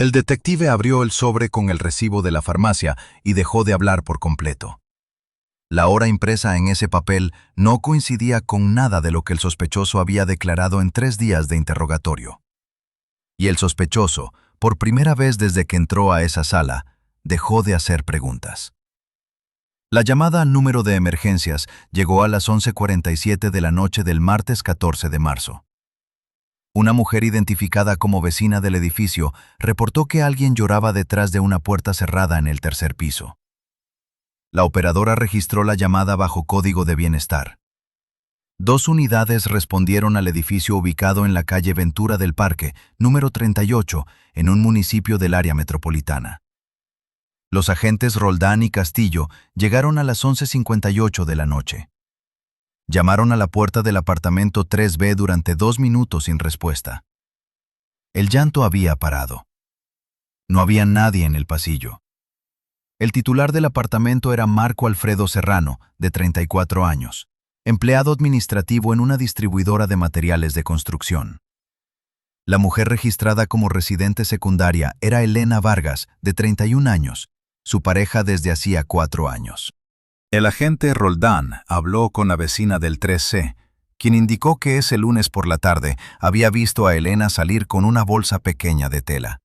El detective abrió el sobre con el recibo de la farmacia y dejó de hablar por completo. La hora impresa en ese papel no coincidía con nada de lo que el sospechoso había declarado en 3 días de interrogatorio. Y el sospechoso, por primera vez desde que entró a esa sala, dejó de hacer preguntas. La llamada al número de emergencias llegó a las 11:47 de la noche del martes 14 de marzo. Una mujer identificada como vecina del edificio reportó que alguien lloraba detrás de una puerta cerrada en el tercer piso. La operadora registró la llamada bajo código de bienestar. 2 unidades respondieron al edificio ubicado en la calle Ventura del Parque, número 38, en un municipio del área metropolitana. Los agentes Roldán y Castillo llegaron a las 11:58 de la noche. Llamaron a la puerta del apartamento 3B durante 2 minutos sin respuesta. El llanto había parado. No había nadie en el pasillo. El titular del apartamento era Marco Alfredo Serrano, de 34 años, empleado administrativo en una distribuidora de materiales de construcción. La mujer registrada como residente secundaria era Elena Vargas, de 31 años, su pareja desde hacía 4 años. El agente Roldán habló con la vecina del 3C, quien indicó que ese lunes por la tarde había visto a Elena salir con una bolsa pequeña de tela.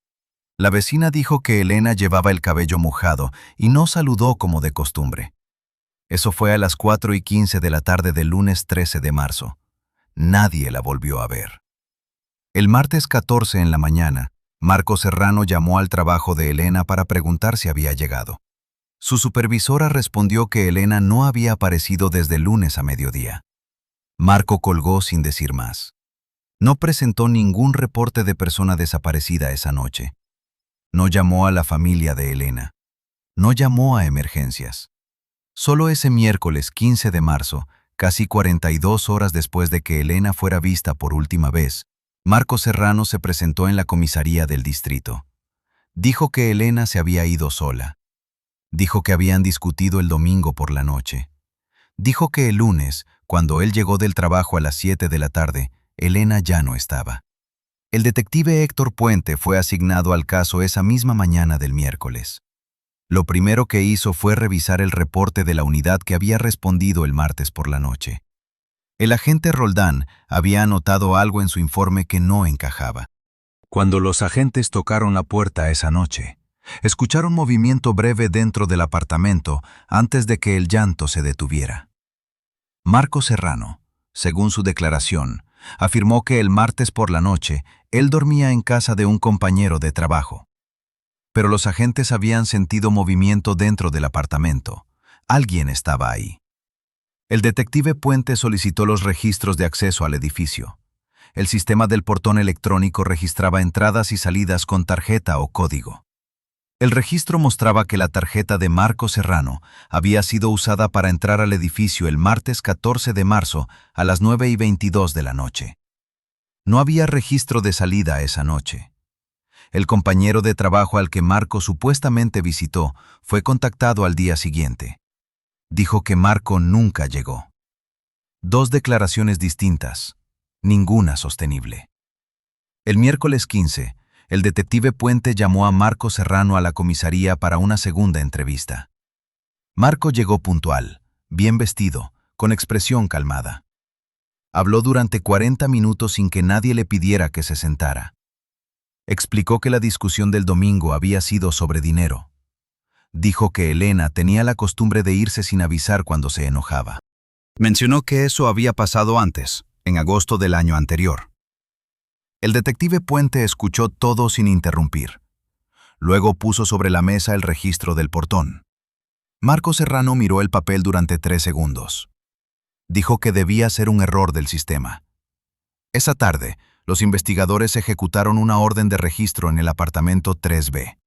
La vecina dijo que Elena llevaba el cabello mojado y no saludó como de costumbre. Eso fue a las 4:15 de la tarde del lunes 13 de marzo. Nadie la volvió a ver. El martes 14 en la mañana, Marco Serrano llamó al trabajo de Elena para preguntar si había llegado. Su supervisora respondió que Elena no había aparecido desde el lunes a mediodía. Marco colgó sin decir más. No presentó ningún reporte de persona desaparecida esa noche. No llamó a la familia de Elena. No llamó a emergencias. Solo ese miércoles 15 de marzo, casi 42 horas después de que Elena fuera vista por última vez, Marco Serrano se presentó en la comisaría del distrito. Dijo que Elena se había ido sola. Dijo que habían discutido el domingo por la noche. Dijo que el lunes, cuando él llegó del trabajo a las 7 de la tarde, Elena ya no estaba. El detective Héctor Puente fue asignado al caso esa misma mañana del miércoles. Lo primero que hizo fue revisar el reporte de la unidad que había respondido el martes por la noche. El agente Roldán había anotado algo en su informe que no encajaba. Cuando los agentes tocaron la puerta esa noche, escucharon movimiento breve dentro del apartamento antes de que el llanto se detuviera. Marco Serrano, según su declaración, afirmó que el martes por la noche él dormía en casa de un compañero de trabajo. Pero los agentes habían sentido movimiento dentro del apartamento. Alguien estaba ahí. El detective Puente solicitó los registros de acceso al edificio. El sistema del portón electrónico registraba entradas y salidas con tarjeta o código. El registro mostraba que la tarjeta de Marco Serrano había sido usada para entrar al edificio el martes 14 de marzo a las 9:22 de la noche. No había registro de salida esa noche. El compañero de trabajo al que Marco supuestamente visitó fue contactado al día siguiente. Dijo que Marco nunca llegó. 2 declaraciones distintas, ninguna sostenible. El miércoles 15, el detective Puente llamó a Marco Serrano a la comisaría para una segunda entrevista. Marco llegó puntual, bien vestido, con expresión calmada. Habló durante 40 minutos sin que nadie le pidiera que se sentara. Explicó que la discusión del domingo había sido sobre dinero. Dijo que Elena tenía la costumbre de irse sin avisar cuando se enojaba. Mencionó que eso había pasado antes, en agosto del año anterior. El detective Puente escuchó todo sin interrumpir. Luego puso sobre la mesa el registro del portón. Marco Serrano miró el papel durante 3 segundos. Dijo que debía ser un error del sistema. Esa tarde, los investigadores ejecutaron una orden de registro en el apartamento 3B.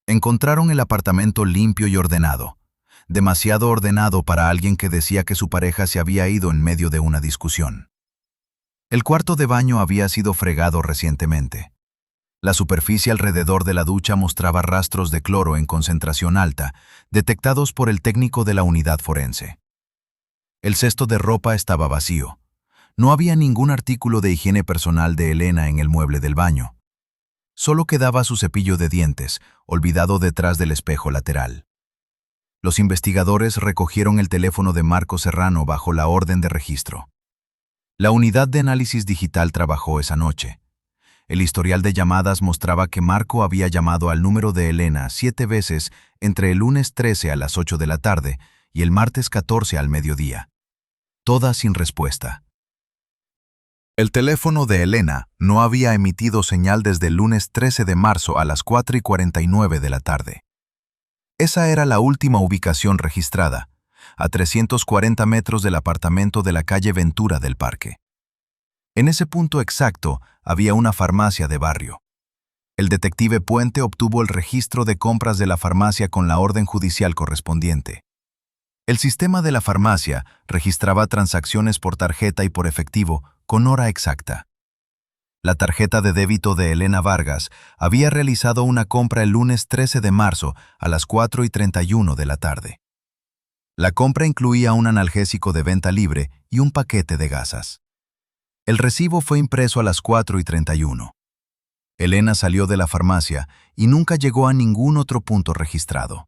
Encontraron el apartamento limpio y ordenado, demasiado ordenado para alguien que decía que su pareja se había ido en medio de una discusión. El cuarto de baño había sido fregado recientemente. La superficie alrededor de la ducha mostraba rastros de cloro en concentración alta, detectados por el técnico de la unidad forense. El cesto de ropa estaba vacío. No había ningún artículo de higiene personal de Elena en el mueble del baño. Solo quedaba su cepillo de dientes, olvidado detrás del espejo lateral. Los investigadores recogieron el teléfono de Marco Serrano bajo la orden de registro. La unidad de análisis digital trabajó esa noche. El historial de llamadas mostraba que Marco había llamado al número de Elena 7 veces entre el lunes 13 a las 8 de la tarde y el martes 14 al mediodía. Todas sin respuesta. El teléfono de Elena no había emitido señal desde el lunes 13 de marzo a las 4:49 de la tarde. Esa era la última ubicación registrada, a 340 metros del apartamento de la calle Ventura del Parque. En ese punto exacto había una farmacia de barrio. El detective Puente obtuvo el registro de compras de la farmacia con la orden judicial correspondiente. El sistema de la farmacia registraba transacciones por tarjeta y por efectivo con hora exacta. La tarjeta de débito de Elena Vargas había realizado una compra el lunes 13 de marzo a las 4:31 de la tarde. La compra incluía un analgésico de venta libre y un paquete de gasas. El recibo fue impreso a las 4:31. Elena salió de la farmacia y nunca llegó a ningún otro punto registrado.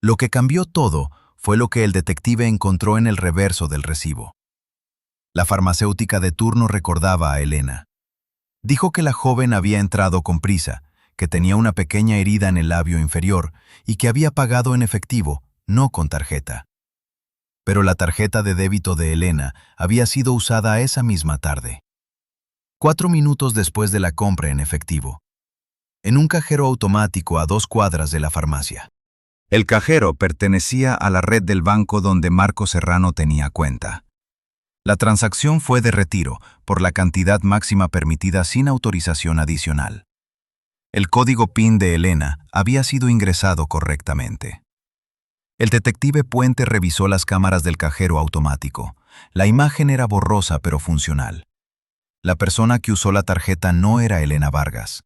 Lo que cambió todo fue lo que el detective encontró en el reverso del recibo. La farmacéutica de turno recordaba a Elena. Dijo que la joven había entrado con prisa, que tenía una pequeña herida en el labio inferior y que había pagado en efectivo, no con tarjeta. Pero la tarjeta de débito de Elena había sido usada esa misma tarde. 4 minutos después de la compra en efectivo. En un cajero automático a 2 cuadras de la farmacia. El cajero pertenecía a la red del banco donde Marco Serrano tenía cuenta. La transacción fue de retiro por la cantidad máxima permitida sin autorización adicional. El código PIN de Elena había sido ingresado correctamente. El detective Puente revisó las cámaras del cajero automático. La imagen era borrosa pero funcional. La persona que usó la tarjeta no era Elena Vargas.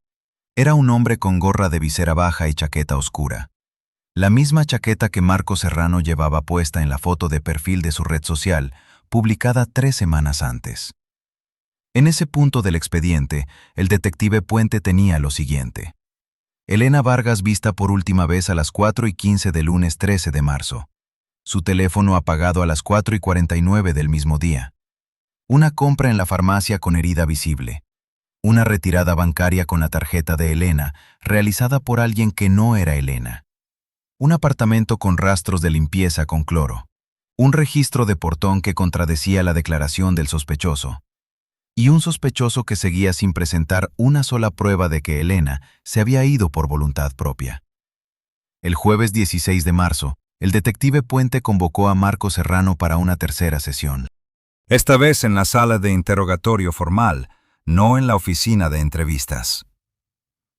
Era un hombre con gorra de visera baja y chaqueta oscura. La misma chaqueta que Marco Serrano llevaba puesta en la foto de perfil de su red social, publicada 3 semanas antes. En ese punto del expediente, el detective Puente tenía lo siguiente. Elena Vargas vista por última vez a las 4:15 del lunes 13 de marzo. Su teléfono apagado a las 4:49 del mismo día. Una compra en la farmacia con herida visible. Una retirada bancaria con la tarjeta de Elena, realizada por alguien que no era Elena. Un apartamento con rastros de limpieza con cloro. Un registro de portón que contradecía la declaración del sospechoso. Y un sospechoso que seguía sin presentar una sola prueba de que Elena se había ido por voluntad propia. El jueves 16 de marzo, el detective Puente convocó a Marco Serrano para una tercera sesión. Esta vez en la sala de interrogatorio formal, no en la oficina de entrevistas.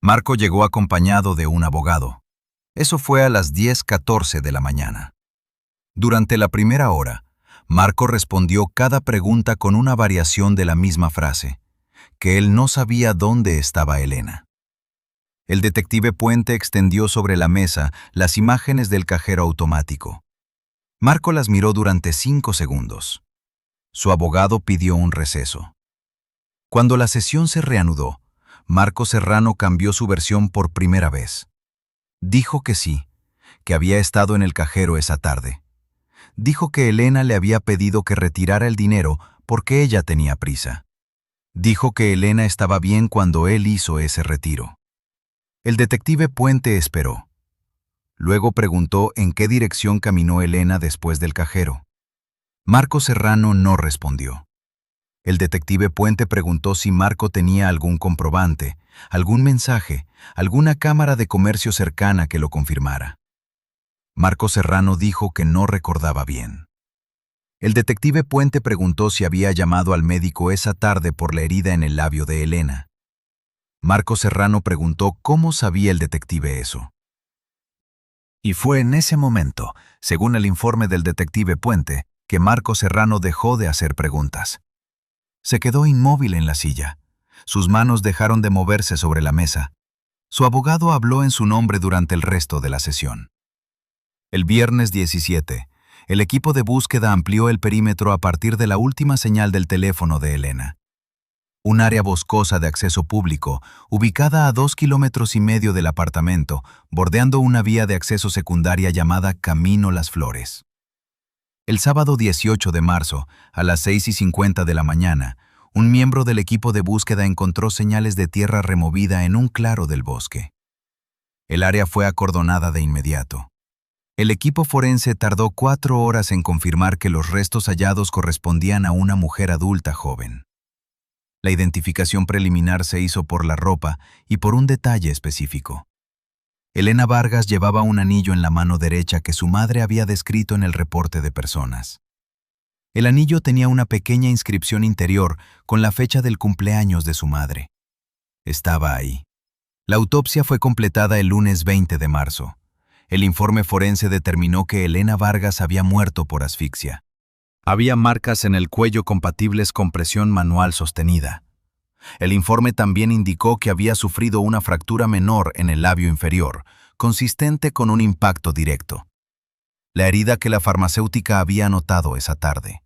Marco llegó acompañado de un abogado. Eso fue a las 10:14 de la mañana. Durante la primera hora, Marco respondió cada pregunta con una variación de la misma frase, que él no sabía dónde estaba Elena. El detective Puente extendió sobre la mesa las imágenes del cajero automático. Marco las miró durante 5 segundos. Su abogado pidió un receso. Cuando la sesión se reanudó, Marco Serrano cambió su versión por primera vez. Dijo que sí, que había estado en el cajero esa tarde. Dijo que Elena le había pedido que retirara el dinero porque ella tenía prisa. Dijo que Elena estaba bien cuando él hizo ese retiro. El detective Puente esperó. Luego preguntó en qué dirección caminó Elena después del cajero. Marco Serrano no respondió. El detective Puente preguntó si Marco tenía algún comprobante, algún mensaje, alguna cámara de comercio cercana que lo confirmara. Marco Serrano dijo que no recordaba bien. El detective Puente preguntó si había llamado al médico esa tarde por la herida en el labio de Elena. Marco Serrano preguntó cómo sabía el detective eso. Y fue en ese momento, según el informe del detective Puente, que Marco Serrano dejó de hacer preguntas. Se quedó inmóvil en la silla. Sus manos dejaron de moverse sobre la mesa. Su abogado habló en su nombre durante el resto de la sesión. El viernes 17, el equipo de búsqueda amplió el perímetro a partir de la última señal del teléfono de Elena. un área boscosa de acceso público, ubicada a 2,5 kilómetros del apartamento, bordeando una vía de acceso secundaria llamada Camino Las Flores. El sábado 18 de marzo, a las 6:50 de la mañana, un miembro del equipo de búsqueda encontró señales de tierra removida en un claro del bosque. El área fue acordonada de inmediato. El equipo forense tardó 4 horas en confirmar que los restos hallados correspondían a una mujer adulta joven. La identificación preliminar se hizo por la ropa y por un detalle específico. Elena Vargas llevaba un anillo en la mano derecha que su madre había descrito en el reporte de personas. El anillo tenía una pequeña inscripción interior con la fecha del cumpleaños de su madre. Estaba ahí. La autopsia fue completada el lunes 20 de marzo. El informe forense determinó que Elena Vargas había muerto por asfixia. Había marcas en el cuello compatibles con presión manual sostenida. El informe también indicó que había sufrido una fractura menor en el labio inferior, consistente con un impacto directo. La herida que la farmacéutica había notado esa tarde.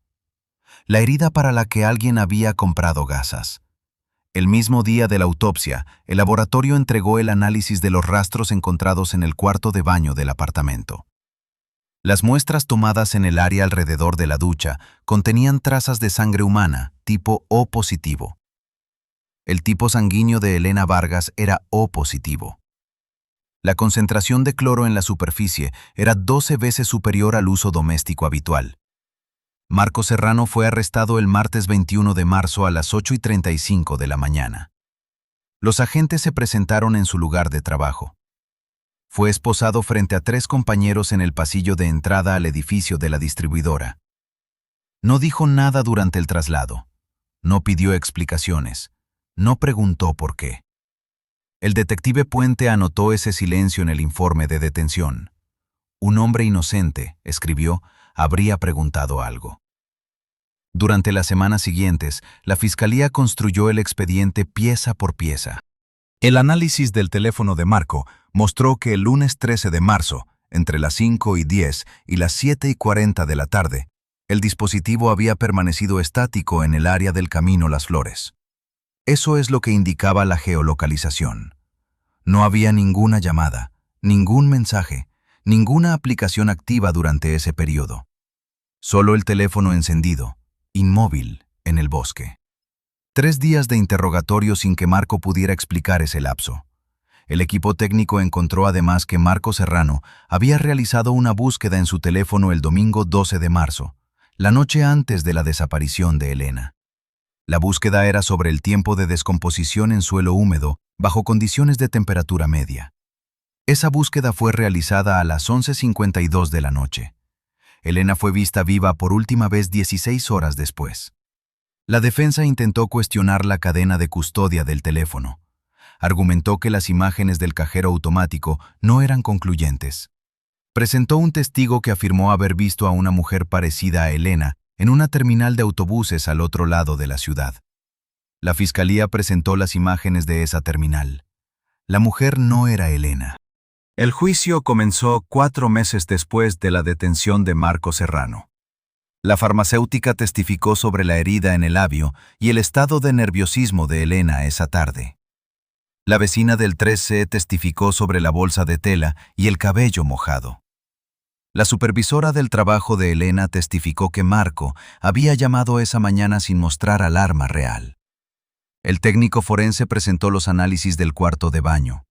La herida para la que alguien había comprado gasas. El mismo día de la autopsia, el laboratorio entregó el análisis de los rastros encontrados en el cuarto de baño del apartamento. Las muestras tomadas en el área alrededor de la ducha contenían trazas de sangre humana, tipo O positivo. El tipo sanguíneo de Elena Vargas era O positivo. La concentración de cloro en la superficie era 12 veces superior al uso doméstico habitual. Marco Serrano fue arrestado el martes 21 de marzo a las 8:35 de la mañana. Los agentes se presentaron en su lugar de trabajo. Fue esposado frente a 3 compañeros en el pasillo de entrada al edificio de la distribuidora. No dijo nada durante el traslado. No pidió explicaciones. No preguntó por qué. El detective Puente anotó ese silencio en el informe de detención. Un hombre inocente, escribió, habría preguntado algo. Durante las semanas siguientes, la Fiscalía construyó el expediente pieza por pieza. El análisis del teléfono de Marco mostró que el lunes 13 de marzo, entre las 5:10 y las 7:40 de la tarde, el dispositivo había permanecido estático en el área del Camino Las Flores. Eso es lo que indicaba la geolocalización. No había ninguna llamada, ningún mensaje, ninguna aplicación activa durante ese periodo. Solo el teléfono encendido, inmóvil, en el bosque. 3 días de interrogatorio sin que Marco pudiera explicar ese lapso. El equipo técnico encontró además que Marco Serrano había realizado una búsqueda en su teléfono el domingo 12 de marzo, la noche antes de la desaparición de Elena. La búsqueda era sobre el tiempo de descomposición en suelo húmedo bajo condiciones de temperatura media. Esa búsqueda fue realizada a las 11:52 de la noche. Elena fue vista viva por última vez 16 horas después. La defensa intentó cuestionar la cadena de custodia del teléfono. Argumentó que las imágenes del cajero automático no eran concluyentes. Presentó un testigo que afirmó haber visto a una mujer parecida a Elena en una terminal de autobuses al otro lado de la ciudad. La Fiscalía presentó las imágenes de esa terminal. La mujer no era Elena. El juicio comenzó 4 meses después de la detención de Marco Serrano. La farmacéutica testificó sobre la herida en el labio y el estado de nerviosismo de Elena esa tarde. La vecina del 3C testificó sobre la bolsa de tela y el cabello mojado. La supervisora del trabajo de Elena testificó que Marco había llamado esa mañana sin mostrar alarma real. El técnico forense presentó los análisis del cuarto de baño.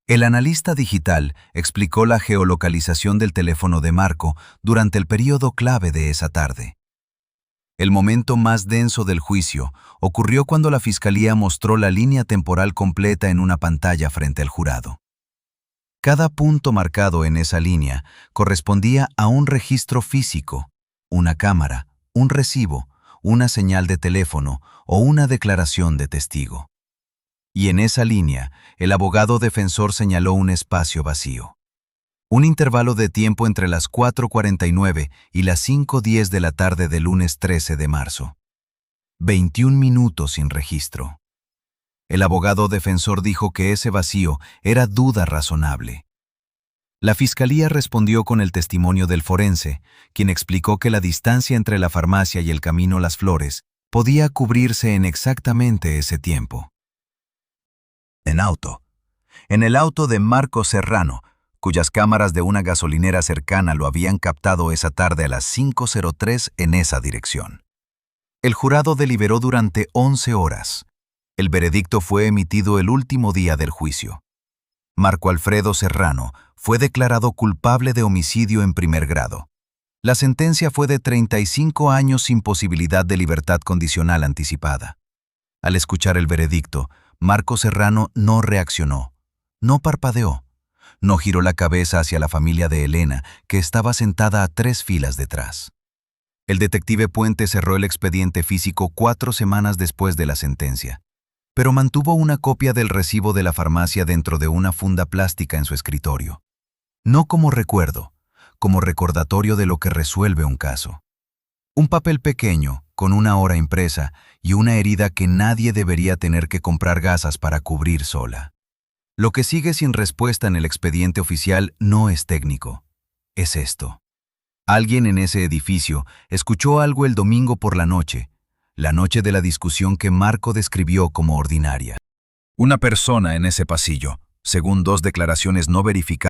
El analista digital explicó la geolocalización del teléfono de Marco durante el periodo clave de esa tarde. El momento más denso del juicio ocurrió cuando la Fiscalía mostró la línea temporal completa en una pantalla frente al jurado. Cada punto marcado en esa línea correspondía a un registro físico, una cámara, un recibo, una señal de teléfono o una declaración de testigo. Y en esa línea, el abogado defensor señaló un espacio vacío. Un intervalo de tiempo entre las 4:49 y las 5:10 de la tarde del lunes 13 de marzo. 21 minutos sin registro. El abogado defensor dijo que ese vacío era duda razonable. La Fiscalía respondió con el testimonio del forense, quien explicó que la distancia entre la farmacia y el Camino Las Flores podía cubrirse en exactamente ese tiempo. En auto. En el auto de Marco Serrano, cuyas cámaras de una gasolinera cercana lo habían captado esa tarde a las 5:03 en esa dirección. El jurado deliberó durante 11 horas. El veredicto fue emitido el último día del juicio. Marco Alfredo Serrano fue declarado culpable de homicidio en primer grado. La sentencia fue de 35 años sin posibilidad de libertad condicional anticipada. Al escuchar el veredicto, Marco Serrano no reaccionó, no parpadeó, no giró la cabeza hacia la familia de Elena, que estaba sentada a 3 filas detrás. El detective Puente cerró el expediente físico 4 semanas después de la sentencia, pero mantuvo una copia del recibo de la farmacia dentro de una funda plástica en su escritorio. No como recuerdo, como recordatorio de lo que resuelve un caso. Un papel pequeño, con una hora impresa y una herida que nadie debería tener que comprar gasas para cubrir sola. Lo que sigue sin respuesta en el expediente oficial no es técnico. Es esto. Alguien en ese edificio escuchó algo el domingo por la noche de la discusión que Marco describió como ordinaria. Una persona en ese pasillo, según 2 declaraciones no verificadas,